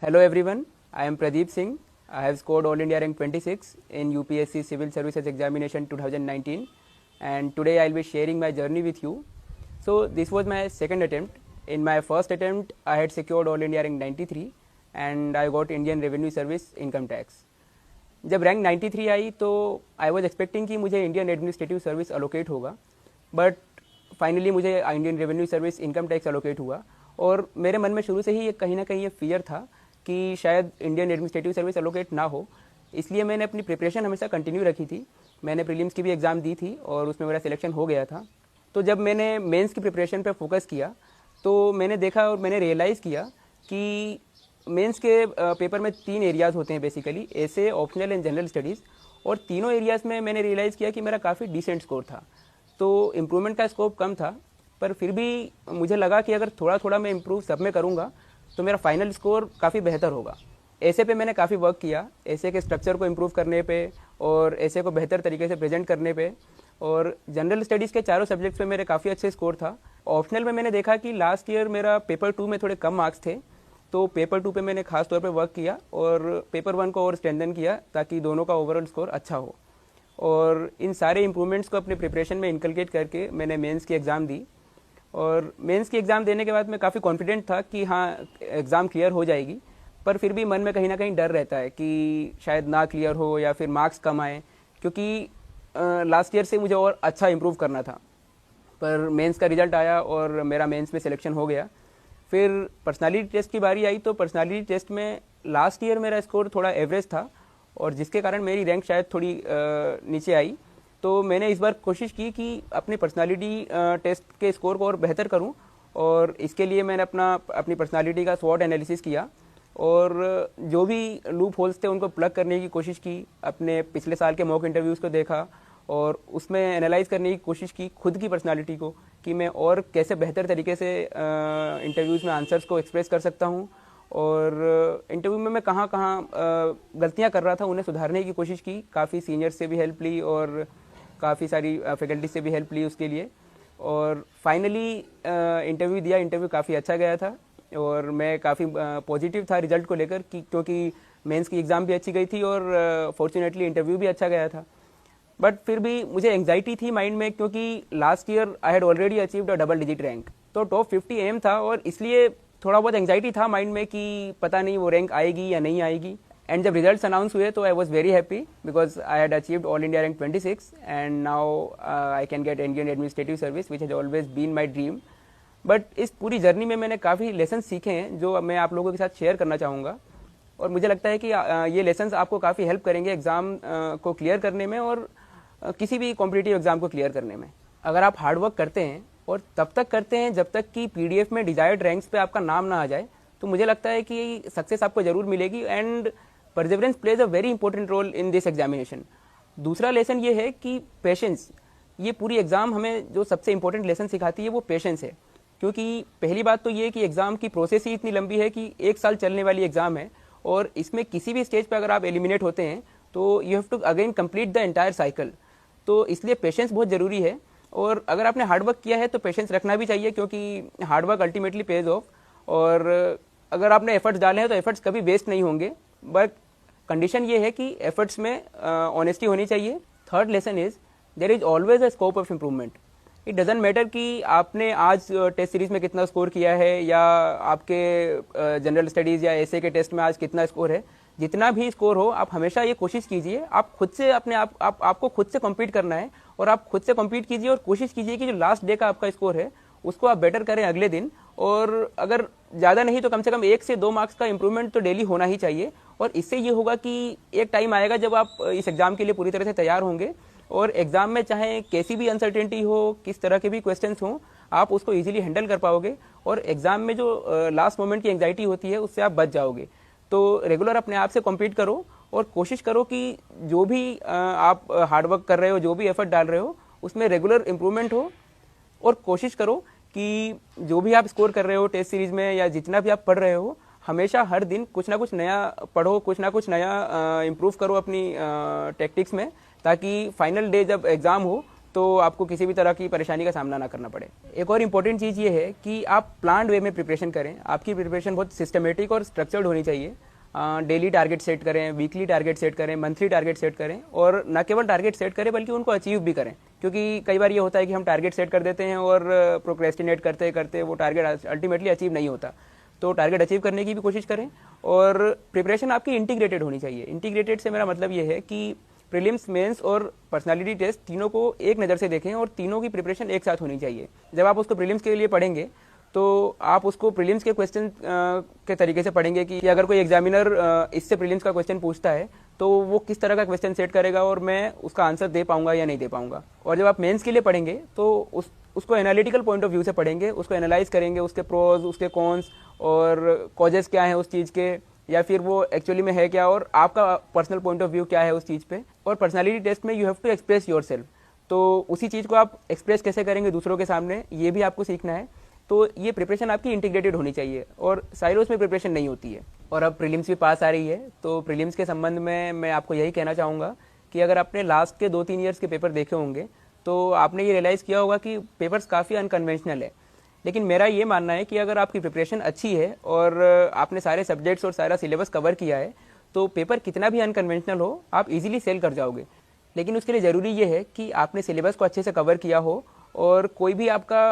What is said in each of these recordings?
Hello everyone, I am Pradeep Singh. I have scored All India rank 26 in UPSC Civil Services Examination 2019, and today I will be sharing my journey with you. So this was my second attempt. In my first attempt I had secured All India rank 93 and I got Indian Revenue Service Income Tax. जब rank 93 आई तो I was expecting कि मुझे Indian administrative service allocate होगा, but finally मुझे Indian revenue service income tax allocate हुआ. और मेरे मन में शुरू से ही कहीं ना कहीं ये फियर था कि शायद इंडियन एडमिनिस्ट्रेटिव सर्विस अलोकेट ना हो, इसलिए मैंने अपनी प्रिपरेशन हमेशा कंटिन्यू रखी थी. मैंने प्रीलिम्स की भी एग्ज़ाम दी थी और उसमें मेरा सिलेक्शन हो गया था. तो जब मैंने मेंस की प्रिपरेशन पर फोकस किया तो मैंने देखा और मैंने रियलाइज़ किया कि मेंस के पेपर में 3 एरियाज़ होते हैं basically, essay, optional and general studies. और तीनों एरियाज़ में मैंने रियलाइज़ किया कि मेरा काफ़ी डिसेंट स्कोर था. तो इम्प्रूवमेंट का स्कोप कम था, पर फिर भी मुझे लगा कि अगर थोड़ा थोड़ा मैं इम्प्रूव सब में करूँगा तो मेरा फाइनल स्कोर काफ़ी बेहतर होगा. ऐसे पे मैंने काफ़ी वर्क किया, ऐसे के स्ट्रक्चर को इम्प्रूव करने पे और ऐसे को बेहतर तरीके से प्रेजेंट करने पे. और जनरल स्टडीज़ के चारों सब्जेक्ट्स में मेरे काफ़ी अच्छे स्कोर था. ऑप्शनल में मैंने देखा कि लास्ट ईयर मेरा पेपर 2 में थोड़े कम मार्क्स थे, तो पेपर 2 पे मैंने खास तौर पे वर्क किया और पेपर 1 को और स्ट्रेंथन किया ताकि दोनों का ओवरऑल स्कोर अच्छा हो. और इन सारे इंप्रूवमेंट्स को अपने प्रिपरेशन में इनकलकेट करके मैंने मेंस की एग्ज़ाम दी. और मेंस की एग्ज़ाम देने के बाद मैं काफ़ी कॉन्फिडेंट था कि हाँ एग्ज़ाम क्लियर हो जाएगी, पर फिर भी मन में कहीं ना कहीं डर रहता है कि शायद ना क्लियर हो या फिर मार्क्स कम आए, क्योंकि लास्ट ईयर से मुझे और अच्छा इम्प्रूव करना था. पर मेंस का रिजल्ट आया और मेरा मेंस में सिलेक्शन हो गया. फिर पर्सनालिटी टेस्ट की बारी आई तो पर्सनालिटी टेस्ट में लास्ट ईयर मेरा स्कोर थोड़ा एवरेज था और जिसके कारण मेरी रैंक शायद थोड़ी नीचे आई. तो मैंने इस बार कोशिश की कि अपनी पर्सनालिटी टेस्ट के स्कोर को और बेहतर करूं, और इसके लिए मैंने अपनी पर्सनालिटी का स्वॉट एनालिसिस किया और जो भी लूप होल्स थे उनको प्लग करने की कोशिश की. अपने पिछले साल के मॉक इंटरव्यूज़ को देखा और उसमें एनालाइज करने की कोशिश की खुद की पर्सनालिटी को कि मैं और कैसे बेहतर तरीके से इंटरव्यूज़ में आंसर्स को एक्सप्रेस कर सकता हूं, और इंटरव्यू में मैं कहाँ कहाँ गलतियां कर रहा था उन्हें सुधारने की कोशिश की. काफ़ी सीनियर्स से भी हेल्प ली और काफ़ी सारी फैकल्टी से भी हेल्प ली उसके लिए. और फाइनली इंटरव्यू दिया, इंटरव्यू काफ़ी अच्छा गया था और मैं काफ़ी पॉजिटिव था रिजल्ट को लेकर क्योंकि मेंस की एग्ज़ाम भी अच्छी गई थी और फॉर्चुनेटली इंटरव्यू भी अच्छा गया था. बट फिर भी मुझे एंग्जाइटी थी माइंड में, क्योंकि last year I had already achieved a double digit rank, तो टॉप 50 एम था और इसलिए थोड़ा बहुत एंग्जाइटी था माइंड में कि पता नहीं वो रैंक आएगी या नहीं आएगी. एंड जब रिजल्ट्स अनाउंस हुए तो I was very happy because I had achieved all India rank 26 and now I can get Indian administrative service which has always been my dream. But इस पूरी जर्नी में मैंने काफ़ी लेसन सीखे हैं जो मैं आप लोगों के साथ शेयर करना चाहूँगा, और मुझे लगता है कि ये लेसन्स आपको काफ़ी हेल्प करेंगे एग्ज़ाम को क्लियर करने में और किसी भी कॉम्पिटिटिव एग्ज़ाम को क्लियर करने में. अगर आप हार्डवर्क करते हैं और तब तक करते हैं जब तक कि पीडीएफ में डिजायर्ड रैंक्स पे आपका नाम ना आ जाए, तो मुझे लगता है कि सक्सेस आपको जरूर मिलेगी. And perseverance plays a very important role in this examination. दूसरा लेसन ये है कि पेशेंस. ये पूरी एग्जाम हमें जो सबसे इंपॉर्टेंट लेसन सिखाती है वो पेशेंस है, क्योंकि पहली बात तो ये कि एग्जाम की प्रोसेस ही इतनी लंबी है कि 1 साल चलने वाली एग्जाम है और इसमें किसी भी स्टेज पर अगर आप एलिमिनेट होते हैं तो you have to again complete the entire cycle. तो इसलिए पेशेंस बहुत ज़रूरी है, और अगर आपने हार्डवर्क किया है तो पेशेंस रखना भी चाहिए, क्योंकि हार्डवर्क अल्टीमेटली पेज ऑफ. और अगर आपने एफर्ट्स डाले हैं तो एफर्ट्स कभी वेस्ट नहीं होंगे, बट कंडीशन ये है कि एफर्ट्स में ऑनेस्टी होनी चाहिए. Third lesson is there is always a scope of improvement. It doesn't matter कि आपने आज टेस्ट सीरीज में कितना स्कोर किया है या आपके जनरल स्टडीज़ या ऐसे के टेस्ट में आज कितना स्कोर है. जितना भी स्कोर हो आप हमेशा ये कोशिश कीजिए, आप खुद से अपने आपको खुद से कम्पीट करना है और आप खुद से कम्पीट कीजिए और कोशिश कीजिए कि जो लास्ट डे का आपका स्कोर है उसको आप बेटर करें अगले दिन. और अगर ज़्यादा नहीं तो कम से कम 1 से 2 मार्क्स का इंप्रूवमेंट तो डेली होना ही चाहिए. और इससे ये होगा कि एक टाइम आएगा जब आप इस एग्ज़ाम के लिए पूरी तरह से तैयार होंगे और एग्ज़ाम में चाहे कैसी भी अनसर्टेनिटी हो, किस तरह के भी क्वेश्चंस हों, आप उसको इजीली हैंडल कर पाओगे और एग्ज़ाम में जो लास्ट मोमेंट की एंग्जाइटी होती है उससे आप बच जाओगे. तो रेगुलर अपने आप से कम्पीट करो और कोशिश करो कि जो भी आप हार्डवर्क कर रहे हो, जो भी एफर्ट डाल रहे हो, उसमें रेगुलर इम्प्रूवमेंट हो. और कोशिश करो कि जो भी आप स्कोर कर रहे हो टेस्ट सीरीज में या जितना भी आप पढ़ रहे हो, हमेशा हर दिन कुछ ना कुछ नया पढ़ो, कुछ ना कुछ नया इम्प्रूव करो अपनी टेक्टिक्स में, ताकि फाइनल डे जब एग्ज़ाम हो तो आपको किसी भी तरह की परेशानी का सामना ना करना पड़े। एक और इम्पोर्टेंट चीज़ ये है कि आप प्लान्ड वे में प्रिपरेशन करें। आपकी प्रिपरेशन बहुत सिस्टमेटिक और स्ट्रक्चर्ड होनी चाहिए। डेली टारगेट सेट करें, वीकली टारगेट सेट करें, मंथली टारगेट सेट करें, और न केवल टारगेट सेट करें बल्कि उनको अचीव भी करें। क्योंकि कई बार ये होता है कि हम टारगेट सेट कर देते हैं और प्रोक्रेस्टिनेट करते करते वो टारगेट अल्टीमेटली अचीव नहीं होता। तो टारगेट अचीव करने की भी कोशिश करें। और प्रिपरेशन आपकी इंटीग्रेटेड होनी चाहिए। इंटीग्रेटेड से मेरा मतलब ये है कि प्रीलिम्स, मेंस और पर्सनालिटी टेस्ट तीनों को एक नज़र से देखें और तीनों की प्रिपरेशन एक साथ होनी चाहिए। जब आप उसको प्रीलिम्स के लिए पढ़ेंगे तो आप उसको प्रीलिम्स के क्वेश्चन के तरीके से पढ़ेंगे कि अगर कोई एग्जामिनर इससे प्रीलिम्स का क्वेश्चन पूछता है तो वो किस तरह का क्वेश्चन सेट करेगा और मैं उसका आंसर दे पाऊंगा या नहीं दे पाऊंगा। और जब आप मेंस के लिए पढ़ेंगे तो उसको एनालिटिकल पॉइंट ऑफ व्यू से पढ़ेंगे, उसको एनालाइज करेंगे, उसके प्रोज, उसके कॉन्स और कॉजेस क्या हैं उस चीज़ के, या फिर वो एक्चुअली में है क्या, और आपका पर्सनल पॉइंट ऑफ व्यू क्या है उस चीज़ पे। और पर्सनालिटी टेस्ट में you have to express yourself, तो उसी चीज़ को आप एक्सप्रेस कैसे करेंगे दूसरों के सामने, ये भी आपको सीखना है। तो ये प्रिपरेशन आपकी इंटीग्रेटेड होनी चाहिए और साइलोस में प्रिपरेशन नहीं होती है। और अब प्रीलिम्स भी पास आ रही है, तो प्रीलिम्स के संबंध में मैं आपको यही कहना चाहूँगा कि अगर आपने लास्ट के 2-3 ईयर्स के पेपर देखे होंगे तो आपने ये रियलाइज़ किया होगा कि पेपर्स काफ़ी अनकन्वेंशनल है। लेकिन मेरा ये मानना है कि अगर आपकी प्रिपरेशन अच्छी है और आपने सारे सब्जेक्ट्स और सारा सिलेबस कवर किया है तो पेपर कितना भी अनकन्वेंशनल हो आप इजीली सेल कर जाओगे। लेकिन उसके लिए ज़रूरी ये है कि आपने सिलेबस को अच्छे से कवर किया हो और कोई भी आपका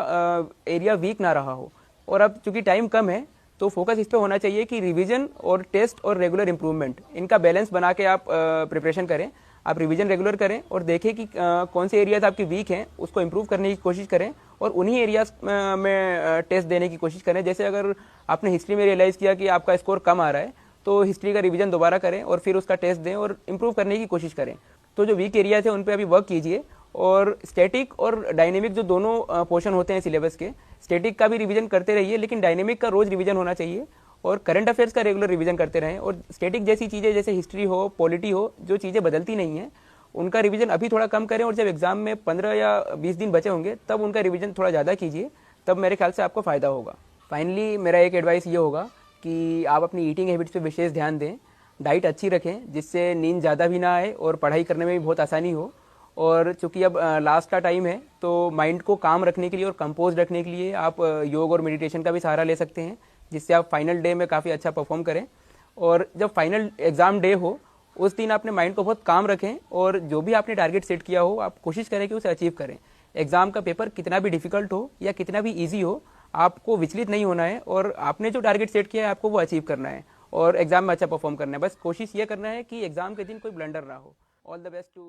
एरिया वीक ना रहा हो। और अब चूंकि टाइम कम है तो फोकस इस पे होना चाहिए कि रिवीजन और टेस्ट और रेगुलर इंप्रूवमेंट, इनका बैलेंस बना के आप प्रिपरेशन करें। आप रिवीजन रेगुलर करें और देखें कि कौन से एरियाज आपके वीक हैं, उसको इंप्रूव करने की कोशिश करें और उन्हीं एरियाज में टेस्ट देने की कोशिश करें। जैसे अगर आपने हिस्ट्री में रियलाइज़ किया कि आपका स्कोर कम आ रहा है तो हिस्ट्री का रिवीजन दोबारा करें और फिर उसका टेस्ट दें और इम्प्रूव करने की कोशिश करें। तो जो वीक एरियाज है उन पर अभी वर्क कीजिए। और स्टैटिक और डायनेमिक जो दोनों पोर्शन होते हैं सिलेबस के, स्टैटिक का भी रिवीजन करते रहिए लेकिन डायनेमिक का रोज रिवीजन होना चाहिए और करंट अफेयर्स का रेगुलर रिवीजन करते रहें। और स्टैटिक जैसी चीज़ें जैसे हिस्ट्री हो, पॉलिटी हो, जो चीज़ें बदलती नहीं हैं, उनका रिवीजन अभी थोड़ा कम करें और जब एग्जाम में 15 या 20 दिन बचे होंगे तब उनका रिवीजन थोड़ा ज़्यादा कीजिए, तब मेरे ख्याल से आपको फ़ायदा होगा। फाइनली मेरा एक एडवाइस ये होगा कि आप अपनी ईटिंग हैबिट्स पे विशेष ध्यान दें, डाइट अच्छी रखें जिससे नींद ज़्यादा भी ना आए और पढ़ाई करने में भी बहुत आसानी हो। और चूंकि अब लास्ट का टाइम है तो माइंड को काम रखने के लिए और कंपोज रखने के लिए आप योग और मेडिटेशन का भी सहारा ले सकते हैं, जिससे आप फाइनल डे में काफ़ी अच्छा परफॉर्म करें। और जब फाइनल एग्ज़ाम डे हो उस दिन अपने माइंड को बहुत काम रखें और जो भी आपने टारगेट सेट किया हो आप कोशिश करें कि उसे अचीव करें। एग्ज़ाम का पेपर कितना भी डिफिकल्ट हो या कितना भी ईजी हो, आपको विचलित नहीं होना है और आपने जो टारगेट सेट किया है आपको वो अचीव करना है और एग्जाम में अच्छा परफॉर्म करना है। बस कोशिश ये करना है कि एग्जाम के दिन कोई ब्लंडर ना हो। All the best to